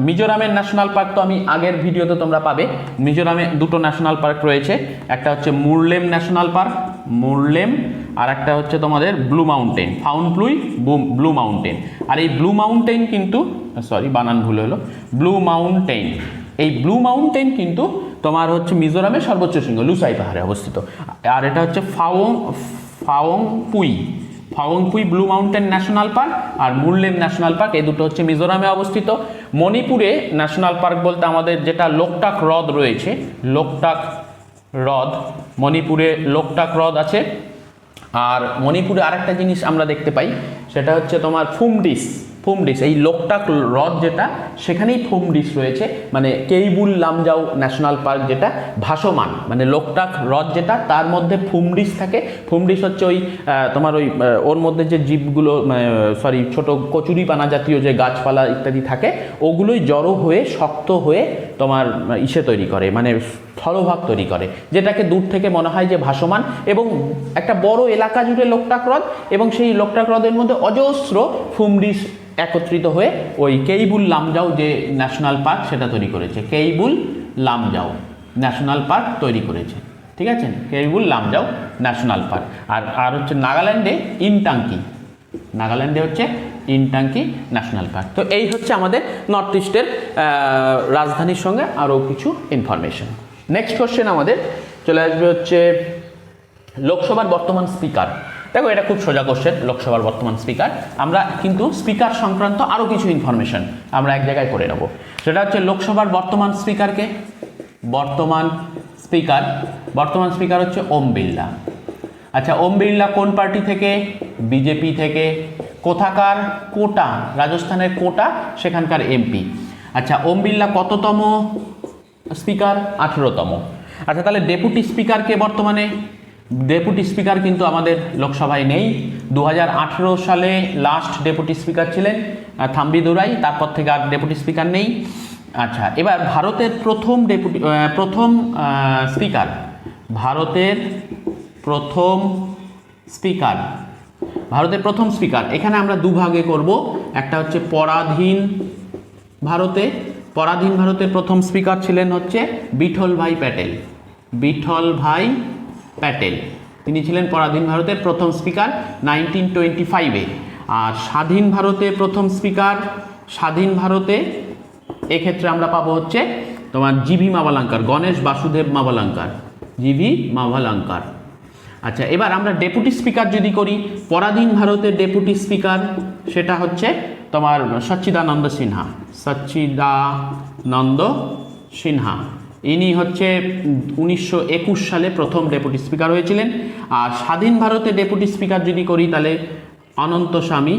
মিজোরামের ন্যাশনাল পার্ক তো আমি আগের ভিডিওতে তোমরা পাবে। মিজোরামে 2টো ন্যাশনাল পার্ক রয়েছে, একটা হচ্ছে মুরলেম ন্যাশনাল পার্ক, মুরলেম, আর একটা হচ্ছে তোমাদের ব্লু মাউন্টেন, ফাউন্টপ্লুই ব্লু মাউন্টেন। আর এই ব্লু মাউন্টেন কিন্তু, সরি বানান ভুল হলো, ব্লু মাউন্টেন, এই ব্লু মাউন্টেন কিন্তু তোমার হচ্ছে মিজোরামের সর্বোচ্চ শৃঙ্গ লুসাই পাহাড়ে অবস্থিত। আর এটা হচ্ছে ফাওংপুই ব্লু মাউন্টেন ন্যাশনাল পার্ক আর মুরলেম ন্যাশনাল পার্ক, এই দুটো হচ্ছে মিজোরামে অবস্থিত। মণিপুরে ন্যাশনাল পার্ক বলতে আমাদের যেটা লোকটাক হ্রদ রয়েছে, লোকটাক হ্রদ, মণিপুরে লোকটাক হ্রদ আছে। আর মণিপুরে আরেকটা জিনিস আমরা দেখতে পাই, সেটা হচ্ছে তোমার ফুমডিস। এই লোকটাক হ্রদ যেটা, সেখানেই ফুমডিস রয়েছে, মানে কেইবুল লামজাও ন্যাশনাল পার্ক যেটা ভাসমান, মানে লোকটাক হ্রদ যেটা, তার মধ্যে ফুমডিস থাকে। ফুমডিস হচ্ছে ওই তোমার ওই ওর মধ্যে যে জীবগুলো, সরি ছোট কচুরিপানা জাতীয় যে গাছপালা ইত্যাদি থাকে, ওগুলোই জড়ো হয়ে শক্ত হয়ে তোমার ইসে তৈরি করে, মানে স্থলভাগ তৈরি করে, যেটাকে দূর থেকে মনে হয় যে ভাসমান। এবং একটা বড় এলাকা জুড়ে লোকটাক হ্রদ, এবং সেই লোকটাক হ্রদের মধ্যে অজস্র ফুমডিস একত্রিত হয়ে ওই কেইবুল লামজাও যে ন্যাশনাল পার্ক সেটা তৈরি করেছে। কেইবুল লামজাও ন্যাশনাল পার্ক তৈরি করেছে, ঠিক আছে, কেইবুল লামজাও ন্যাশনাল পার্ক। আর হচ্ছে নাগাল্যান্ডে ইনটাঙ্কি, নাগাল্যান্ডে হচ্ছে ইনটাঙ্কি ন্যাশনাল পার্ক। তো এই হচ্ছে আমাদের নর্থ ইস্টের রাজধানীর সঙ্গে আরও কিছু ইনফরমেশন। নেক্সট কোশ্চেন আমাদের চলে আসবে হচ্ছে লোকসভার বর্তমান স্পিকার। দেখো, এটা খুব সোজা কোশ্চেন, লোকসভার বর্তমান স্পিকার। আমরা কিন্তু স্পিকার সংক্রান্ত আরও কিছু ইনফরমেশন আমরা এক জায়গায় করে নেব। সেটা হচ্ছে লোকসভার বর্তমান স্পিকারকে, বর্তমান স্পিকার হচ্ছে ওম বিড়লা। আচ্ছা, ওম বিড়লা কোন পার্টি থেকে? বিজেপি থেকে। কোথাকার? কোটা, রাজস্থানের কোটা, সেখানকার এমপি। আচ্ছা, ওম বিড়লা কততম স্পিকার? 18তম। আচ্ছা, তাহলে ডেপুটি স্পিকারকে বর্তমানে? ডেপুটি স্পিকার কিন্তু আমাদের লোকসভায় নেই। 2018 সালে লাস্ট ডেপুটি স্পিকার ছিলেন থাম্বি দুরাই, তারপর থেকে আর ডেপুটি স্পিকার নেই। আচ্ছা, এবার ভারতের প্রথম স্পিকার এখানে আমরা দুভাগে করব। একটা হচ্ছে পরাধীন ভারতের প্রথম স্পিকার ছিলেন হচ্ছে বিঠল ভাই প্যাটেল। তিনি ছিলেন পরাধীন ভারতের প্রথম স্পিকার 1925-এ। আর স্বাধীন ভারতের প্রথম স্পিকার, স্বাধীন ভারতে এক্ষেত্রে আমরা পাবো হচ্ছে তোমার জিভি মাভালাঙ্কার, গণেশ বাসুদেব মাভালাঙ্কার, জিভি মাভালাঙ্কার। আচ্ছা, এবার আমরা ডেপুটি স্পিকার যদি করি, পরাধীন ভারতের ডেপুটি স্পিকার সেটা হচ্ছে তোমার সচ্চিদানন্দ সিনহা। ইনি হচ্ছে 1921 সালে প্রথম ডেপুটি স্পিকার হয়েছিলেন। আর স্বাধীন ভারতে ডেপুটি স্পিকার যদি করি তাহলে অনন্তস্বামী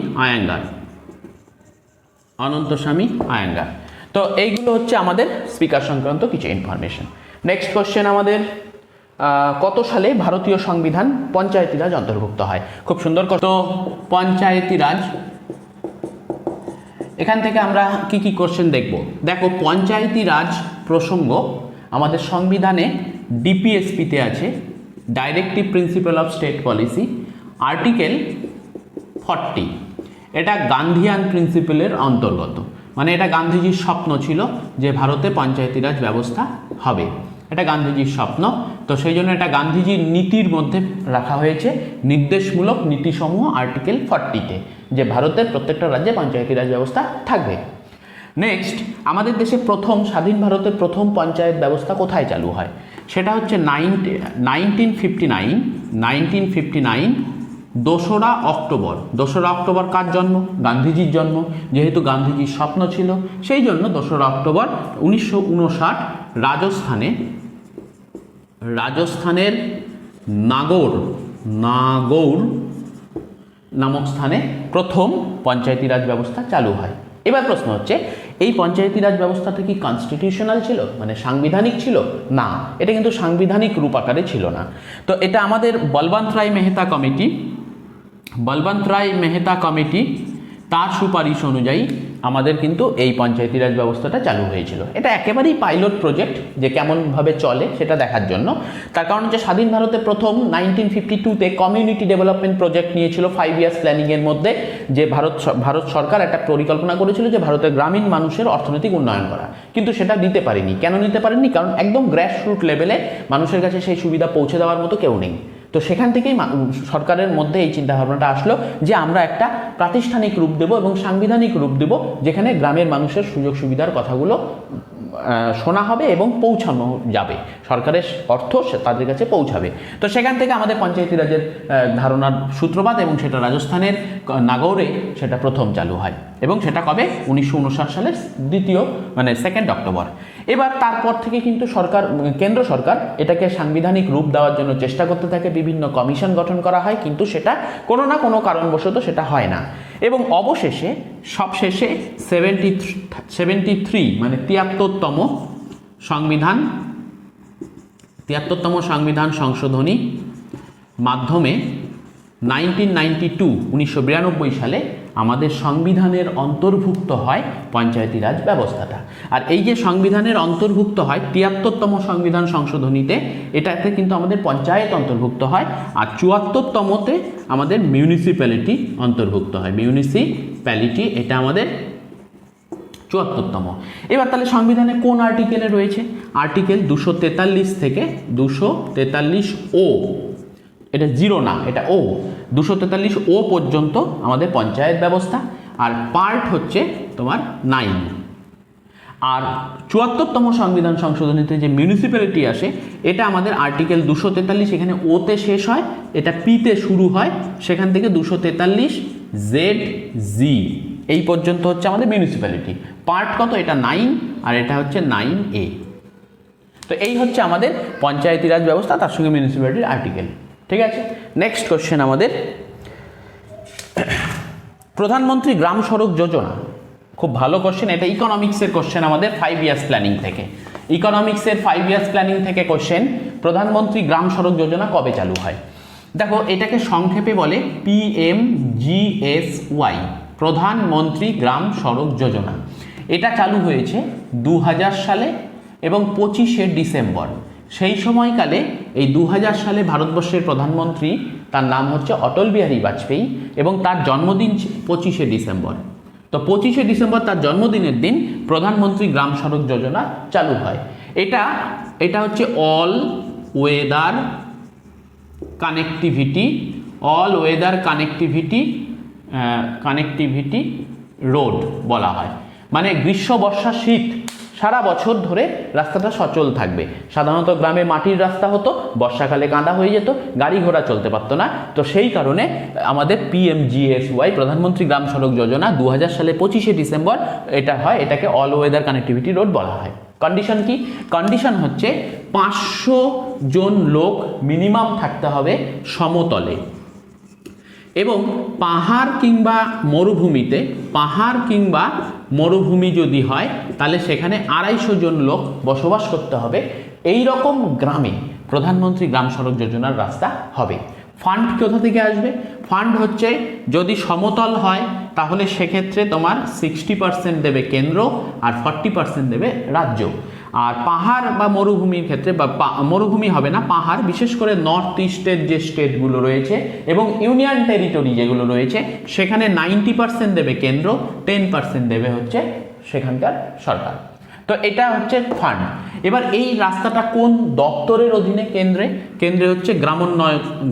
আয়াঙ্গার। তো এইগুলো হচ্ছে আমাদের স্পিকার সংক্রান্ত কিছু ইনফরমেশন। নেক্সট কোশ্চেন আমাদের, কত সালে ভারতীয় সংবিধান পঞ্চায়েতি রাজ অন্তর্ভুক্ত হয়? খুব সুন্দর। তো পঞ্চায়েতি রাজ, এখান থেকে আমরা কি কি কোশ্চেন দেখব? দেখো, পঞ্চায়েতি রাজ প্রসঙ্গ আমাদের সংবিধানে ডিপিএসপিতে আছে, directive principle of state policy, article 40। এটা গান্ধীয়ান প্রিন্সিপালের অন্তর্গত, মানে এটা গান্ধীজির স্বপ্ন ছিল যে ভারতে পঞ্চায়েতি রাজ ব্যবস্থা হবে, এটা গান্ধীজির স্বপ্ন। তো সেই জন্য এটা গান্ধীজির নীতির মধ্যে রাখা হয়েছে, নির্দেশমূলক নীতিসমূহ আর্টিকেল 40-তে, যে ভারতের প্রত্যেকটা রাজ্যে পঞ্চায়েতি রাজ ব্যবস্থা থাকবে। নেক্সট, আমাদের দেশে স্বাধীন ভারতের প্রথম পঞ্চায়েত ব্যবস্থা কোথায় চালু হয়? সেটা হচ্ছে 1959 দোসরা অক্টোবর। কার জন্ম? গান্ধীজির জন্ম। যেহেতু গান্ধীজির স্বপ্ন ছিল, সেই জন্য 2রা অক্টোবর 1959 রাজস্থানের নাগৌর নামক স্থানে প্রথম পঞ্চায়েতি রাজ ব্যবস্থা চালু হয়। এবার প্রশ্ন হচ্ছে, এই পঞ্চায়েতি রাজ ব্যবস্থাটা কি কনস্টিটিউশনাল ছিল, মানে সাংবিধানিক ছিল? না, এটা কিন্তু সাংবিধানিক রূপ আকারে ছিল না। তো এটা আমাদের বলবন্ত রায় মেহতা কমিটি তার সুপারিশ অনুযায়ী আমাদের কিন্তু এই পঞ্চায়েতি রাজ ব্যবস্থাটা চালু হয়েছিল। এটা একেবারেই পাইলট প্রজেক্ট, যে কেমনভাবে চলে সেটা দেখার জন্য। তার কারণ হচ্ছে স্বাধীন ভারতে প্রথম 1952-তে কমিউনিটি ডেভেলপমেন্ট প্রজেক্ট নিয়েছিল 5 ইয়ার্স প্ল্যানিংয়ের মধ্যে, যে ভারত সরকার একটা পরিকল্পনা করেছিল যে ভারতের গ্রামীণ মানুষের অর্থনৈতিক উন্নয়ন করা, কিন্তু সেটা দিতে পারেনি। কেন নিতে পারেনি? কারণ একদম গ্রাসরুট লেভেলে মানুষের কাছে সেই সুবিধা পৌঁছে দেওয়ার মতো কেউ নেই। তো সেখান থেকেই সরকারের মধ্যে এই চিন্তাভাবনাটা আসলো যে আমরা একটা প্রাতিষ্ঠানিক রূপ দেব এবং সাংবিধানিক রূপ দেব, যেখানে গ্রামের মানুষের সুযোগ সুবিধার কথাগুলো শোনা হবে এবং পৌঁছানো যাবে, সরকারের অর্থ তাদের কাছে পৌঁছাবে। তো সেখান থেকে আমাদের পঞ্চায়েতি রাজের ধারণার সূত্রপাত, এবং সেটা রাজস্থানের নাগৌরে সেটা প্রথম চালু হয়, এবং সেটা কবে? 1959 সালের 2nd অক্টোবর। এবার তারপর থেকে কিন্তু কেন্দ্র সরকার এটাকে সাংবিধানিক রূপ দেওয়ার জন্য চেষ্টা করতে থাকে, বিভিন্ন কমিশন গঠন করা হয়, কিন্তু সেটা কোনো না কোনো কারণবশত সেটা হয় না। এবং অবশেষে সবশেষে 73 মানে 73তম সংবিধান সংশোধনী মাধ্যমে 1992 সালে আমাদের সংবিধানের অন্তর্ভুক্ত হয় পঞ্চায়েতি রাজ ব্যবস্থাটা। আর এই যে সংবিধানের অন্তর্ভুক্ত হয় 73তম সংবিধান সংশোধনীতে, এটাতে কিন্তু আমাদের পঞ্চায়েত অন্তর্ভুক্ত হয়, আর 74তমতে আমাদের মিউনিসিপ্যালিটি অন্তর্ভুক্ত হয়। মিউনিসিপ্যালিটি এটা আমাদের 74তম। এবার তাহলে সংবিধানে কোন আর্টিকেলে রয়েছে? আর্টিকেল 243 থেকে 243 ও, এটা 0 না, এটা ও, 243 ও পর্যন্ত আমাদের পঞ্চায়েত ব্যবস্থা। আর পার্ট হচ্ছে তোমার 9। আর 74তম সংবিধান সংশোধনীতে যে মিউনিসিপ্যালিটি আসে, এটা আমাদের আর্টিকেল 243, এখানে ওতে শেষ হয়, এটা পিতে শুরু হয়, সেখান থেকে 243 ZG এই পর্যন্ত হচ্ছে আমাদের মিউনিসিপ্যালিটি। পার্ট কত? এটা 9, আর এটা হচ্ছে 9A। তো এই হচ্ছে আমাদের পঞ্চায়েতি রাজ ব্যবস্থা, তার সঙ্গে মিউনিসিপ্যালিটির আর্টিকেল। ঠিক আছে, নেক্সট কোশ্চেন আমাদের, প্রধানমন্ত্রী গ্রাম সড়ক যোজনা। খুব ভালো কোশ্চেন, এটা ইকোনমিক্সের কোশ্চেন আমাদের 5 ইয়ার্স প্ল্যানিং থেকে। ইকোনমিক্সের 5 ইয়ার্স প্ল্যানিং থেকে কোশ্চেন, প্রধানমন্ত্রী গ্রাম সড়ক যোজনা কবে চালু হয়? দেখো, এটাকে সংক্ষেপে বলে PMGSY, প্রধানমন্ত্রী গ্রাম সড়ক যোজনা। এটা চালু হয়েছে 2000 সালে এবং 25শে ডিসেম্বর। সেই সময়কালে এই 2000 সালে ভারতবর্ষের প্রধানমন্ত্রী, তার নাম হচ্ছে অটল বিহারী বাজপেয়ী, এবং তার জন্মদিন 25শে ডিসেম্বর। তো 25শে ডিসেম্বর তার জন্মদিনের দিন প্রধানমন্ত্রী গ্রাম সড়ক যোজনা চালু হয়। এটা হচ্ছে অল ওয়েদার কানেক্টিভিটি রোড বলা হয়। মানে গ্রীষ্ম, বর্ষা, শীত সারা বছর ধরে রাস্তাটা সচল থাকবে। সাধারণত গ্রামে মাটির রাস্তা হতো, বর্ষাকালে কাদা হয়ে যেত, গাড়ি ঘোড়া চলতে পারতো না। তো সেই কারণে আমাদের PMGSY প্রধানমন্ত্রী গ্রাম সড়ক যোজনা 2000 সালে 25শে ডিসেম্বর এটা হয়, এটাকে অল ওয়েদার কানেক্টিভিটি রোড বলা হয়। কন্ডিশন কি? কন্ডিশন হচ্ছে 500 জন লোক মিনিমাম থাকতে হবে সমতলে, এবং পাহাড় কিংবা মরুভূমি যদি হয় তাহলে সেখানে 250 জন লোক বসবাস করতে হবে। এই রকম গ্রামে প্রধানমন্ত্রী গ্রাম সড়ক যোজনার রাস্তা হবে। ফান্ড কোথা থেকে আসবে? ফান্ড হচ্ছে, যদি সমতল হয় তাহলে সেক্ষেত্রে তোমার 60% দেবে কেন্দ্র আর 40% দেবে রাজ্য। আর পাহাড় বা মরুভূমির ক্ষেত্রে, বা মরুভূমি হবে না, পাহাড়, বিশেষ করে নর্থ ইস্টের যে স্টেটগুলো রয়েছে এবং ইউনিয়ন টেরিটরি যেগুলো রয়েছে, সেখানে 90% দেবে কেন্দ্র, 10% দেবে হচ্ছে সেখানকার সরকার। তো এটা হচ্ছে ফান্ড। এবার এই রাস্তাটা কোন দপ্তরের অধীনে? কেন্দ্রে হচ্ছে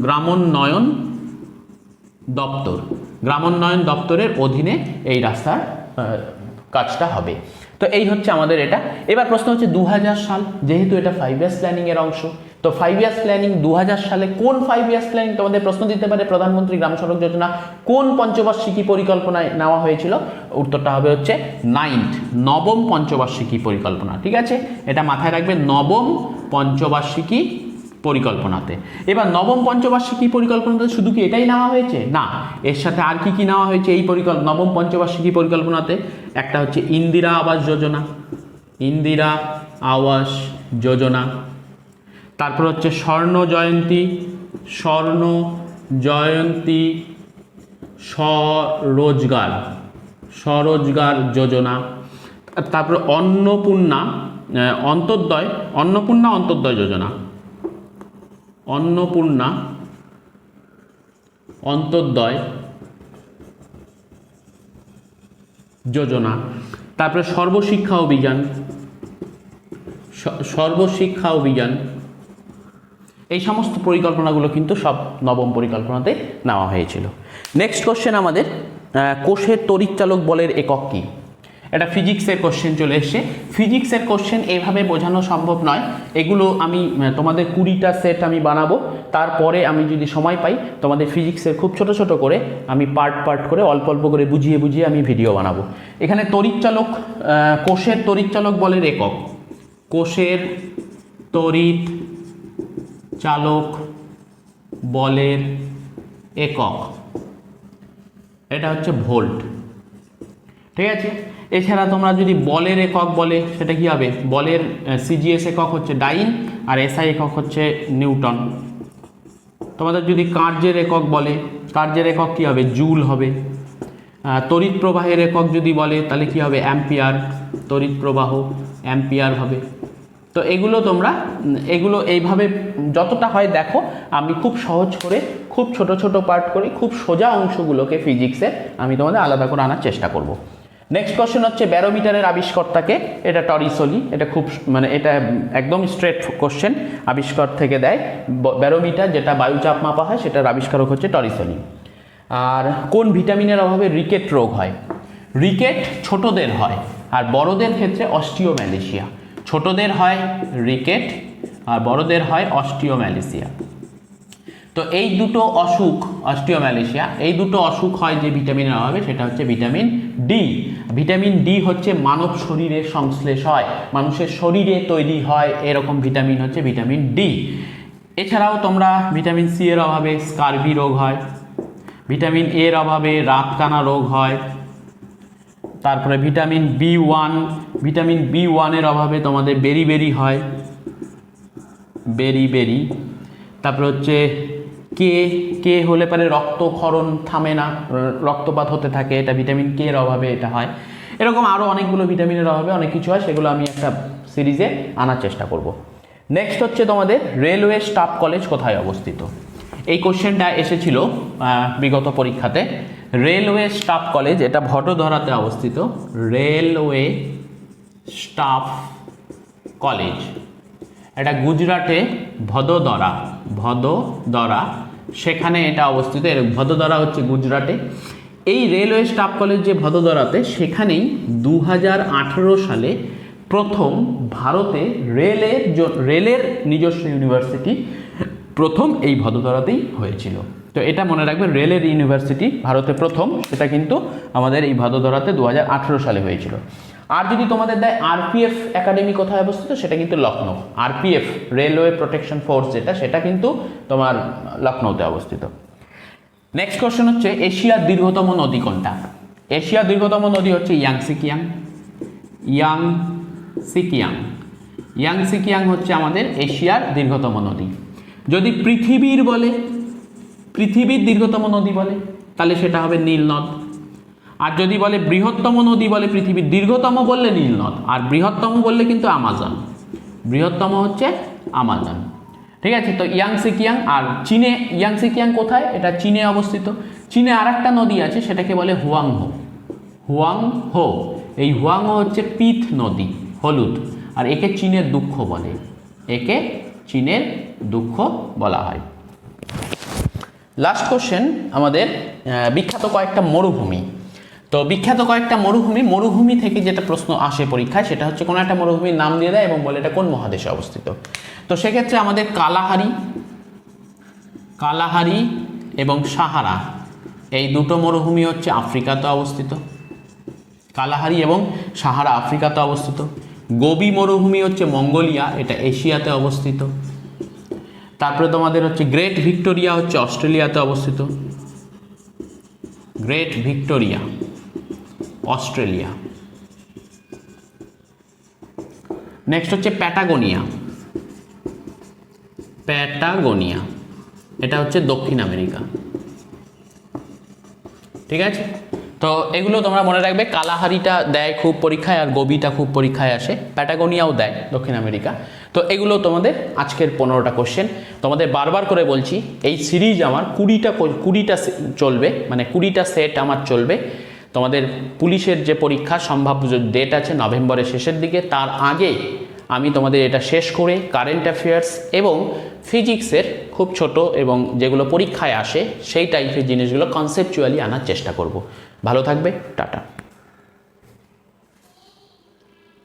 গ্রামোন্নয়ন দপ্তর। গ্রামোন্নয়ন দপ্তরের অধীনে এই রাস্তার কাজটা হবে। তো এই হচ্ছে আমাদের এটা। এবার প্রশ্ন হচ্ছে 2000 সাল, যেহেতু এটা 5 ইয়ার্স প্ল্যানিং এর অংশ, তো 5 ইয়ার্স প্ল্যানিং 2000 সালে কোন 5 ইয়ার্স প্ল্যানিং তোমাদের প্রশ্ন দিতে পারে? প্রধানমন্ত্রী গ্রাম সড়ক যোজনা কোন পঞ্চবার্ষিকী পরিকল্পনায় নেওয়া হয়েছিল? উত্তরটা হবে হচ্ছে নবম পঞ্চবার্ষিকী পরিকল্পনা। ঠিক আছে, এটা মাথায় রাখবে, নবম পঞ্চবার্ষিকী পরিকল্পনাতে। এবার নবম পঞ্চবার্ষিকী পরিকল্পনাতে শুধু কি এটাই নেওয়া হয়েছে? না, এর সাথে আর কি নেওয়া হয়েছে এই নবম পঞ্চবার্ষিকী পরিকল্পনাতে? একটা হচ্ছে ইন্দিরা আবাস যোজনা, তারপর হচ্ছে স্বর্ণ জয়ন্তী স্বরোজগার যোজনা, তারপর অন্নপূর্ণা অন্তর্দয় যোজনা, তারপরে সর্বশিক্ষা অভিযান। এই সমস্ত পরিকল্পনাগুলো কিন্তু সব নবম পরিকল্পনাতে নেওয়া হয়েছিল। নেক্সট কোশ্চেন আমাদের, কোষের তড়িৎচালক বলের একক কি? এটা ফিজিক্সের কোশ্চেন চলে এসছে। ফিজিক্সের কোশ্চেন এভাবে বোঝানো সম্ভব নয়, এগুলো আমি তোমাদের 20টা সেট আমি বানাবো, তারপরে আমি যদি সময় পাই তোমাদের ফিজিক্সের খুব ছোট ছোট করে আমি পার্ট করে অল্প করে বুঝিয়ে আমি ভিডিও বানাবো। এখানে কোষের তড়িৎচালক বলের একক, কোষের তড়িৎচালক বলের একক, এটা হচ্ছে ভোল্ট। ঠিক আছে, এছাড়া তোমরা যদি বলের একক বলে সেটা কি হবে? বলের CGS একক হচ্ছে ডাইন, আর SI একক হচ্ছে নিউটন। তোমাদের যদি কার্যের একক বলে, কার্যের একক কি হবে? জুল হবে। তড়িৎ প্রবাহের একক যদি বলে তাহলে কি হবে? অ্যাম্পিয়ার। তড়িৎ প্রবাহ অ্যাম্পিয়ার হবে। তো এগুলো এইভাবে যতটা হয় দেখো, আমি খুব সহজ করে, খুব ছোট পার্ট করে, খুব সোজা অংশগুলোকে ফিজিক্সের আমি তোমাদের আলাদা করে আনার চেষ্টা করব। নেক্সট কোশ্চেন হচ্ছে ব্যারোমিটারের আবিষ্কর্তাকে? এটা টরিসোলি। এটা এটা একদম স্ট্রেট কোশ্চেন, আবিষ্কার থেকে দেয়। ব্যারোমিটার যেটা বায়ুচাপ মাপা হয় সেটার আবিষ্কারক হচ্ছে টরিসোলি। আর কোন ভিটামিনের অভাবে রিকেট রোগ হয়? রিকেট ছোটদের হয়, আর বড়দের ক্ষেত্রে অস্টিওম্যালেশিয়া। ছোটদের হয় রিকেট আর বড়দের হয় অস্টিওম্যালেশিয়া। তো এই দুটো অসুখ, অস্টিওম্যালেশিয়া, এই দুটো অসুখ হয় যে ভিটামিনের অভাবে, সেটা হচ্ছে ভিটামিন ডি। ভিটামিন ডি হচ্ছে মানব শরীরের সংশ্লেষ হয়, মানুষের শরীরে তৈরি হয় এরকম ভিটামিন হচ্ছে ভিটামিন ডি। এছাড়াও তোমরা ভিটামিন সি এর অভাবে স্কারভি রোগ হয়, ভিটামিন এর অভাবে রাতকানা রোগ হয়, তারপরে ভিটামিন বি1 এর অভাবে তোমাদের বেরি হয়, বেরি। তারপরে হচ্ছে কে হলে পারে রক্তক্ষরণ থামে না, রক্তপাত হতে থাকে, এটা ভিটামিন কে এর অভাবে এটা হয়। এরকম আরও অনেকগুলো ভিটামিনের অভাবে অনেক কিছু হয়, সেগুলো আমি একটা সিরিজে আনার চেষ্টা করব। নেক্সট হচ্ছে তোমাদের রেলওয়ে স্টাফ কলেজ কোথায় অবস্থিত? এই কোশ্চেনটা এসেছিল বিগত পরীক্ষাতে। রেলওয়ে স্টাফ কলেজ, এটা ভদোদরাতে অবস্থিত। রেলওয়ে স্টাফ কলেজ, এটা গুজরাটে ভদোদরা সেখানে এটা অবস্থিত। ভদোদরা হচ্ছে গুজরাটে। এই রেলওয়ে স্টাফ কলেজ যে ভদোদরাতে, সেখানেই 2018 সালে প্রথম ভারতে রেলের নিজস্ব ইউনিভার্সিটি প্রথম এই ভদোদরাতেই হয়েছিল। তো এটা মনে রাখবে, রেলের ইউনিভার্সিটি ভারতে প্রথম, সেটা কিন্তু আমাদের এই ভদোদরাতে 2018 সালে হয়েছিল। আর যদি তোমাদের দেয় আরপিএফ একাডেমি কোথায় অবস্থিত, সেটা কিন্তু Lucknow. RPF railway protection force যেটা, সেটা কিন্তু তোমার লখনৌতে অবস্থিত। নেক্সট কোশ্চেন হচ্ছে এশিয়ার দীর্ঘতম নদী কোনটা? এশিয়ার দীর্ঘতম নদী হচ্ছে ইয়াংসিকিয়াং। ইয়াংসিকিয়াং হচ্ছে আমাদের এশিয়ার দীর্ঘতম নদী। যদি পৃথিবীর দীর্ঘতম নদী বলে, তাহলে সেটা হবে নীল নদ। আর যদি বলে বৃহত্তম নদী বলে, পৃথিবীর দীর্ঘতম বললে নীল নদ, আর বৃহত্তম বললে কিন্তু আমাজন। বৃহত্তম হচ্ছে আমাজন। ঠিক আছে, তো ইয়াংসিকিয়াং। আর চীনে ইয়াংসিকিয়াং কোথায়? এটা চীনে অবস্থিত। চীনে আর একটা নদী আছে, সেটাকে বলে হুয়াংহো। এই হুয়াংহো হচ্ছে পিত নদী, হলুদ, আর একে চীনের দুঃখ বলে। একে চীনের দুঃখ বলা হয়। লাস্ট কোশ্চেন আমাদের বিখ্যাত কয়েকটা মরুভূমি। তো বিখ্যাত কয়েকটা মরুভূমি থেকে যেটা প্রশ্ন আসে পরীক্ষায়, সেটা হচ্ছে কোনো একটা মরুভূমির নাম দিয়ে দেয় এবং বলে এটা কোন মহাদেশে অবস্থিত। তো সেক্ষেত্রে আমাদের কালাহারি এবং সাহারা, এই দুটো মরুভূমি হচ্ছে আফ্রিকাতে অবস্থিত। কালাহারি এবং সাহারা আফ্রিকাতে অবস্থিত। গোবি মরুভূমি হচ্ছে মঙ্গোলিয়া, এটা এশিয়াতে অবস্থিত। তারপরে তোমাদের হচ্ছে গ্রেট ভিক্টোরিয়া হচ্ছে অস্ট্রেলিয়াতে অবস্থিত। Great Victoria, Australia. নেক্সট হচ্ছে প্যাটাগোনিয়া। এটা হচ্ছে দক্ষিণ আমেরিকা। ঠিক আছে, তো এগুলো তোমরা মনে রাখবে। কালাহারিটা দেয় খুব পরীক্ষায়, আর গোবিটা খুব পরীক্ষায় আসে। প্যাটাগোনিয়াও দেয় দক্ষিণ আমেরিকা। তো এগুলো তোমাদের আজকের 15টা কোশ্চেন। তোমাদের বারবার করে বলছি, এই সিরিজ আমার 20টা চলবে, মানে 20টা সেট আমার চলবে। তোমাদের পুলিশের যে পরীক্ষা সম্ভাব্য ডেট আছে নভেম্বরের শেষের দিকে, তার আগে আমি তোমাদের এটা শেষ করে কারেন্ট অ্যাফেয়ার্স এবং ফিজিক্সের খুব ছোট এবং যেগুলো পরীক্ষায় আসে সেই টাইপের জিনিসগুলো কনসেপচুয়ালি আনার চেষ্টা করব। ভালো থাকবে, টাটা।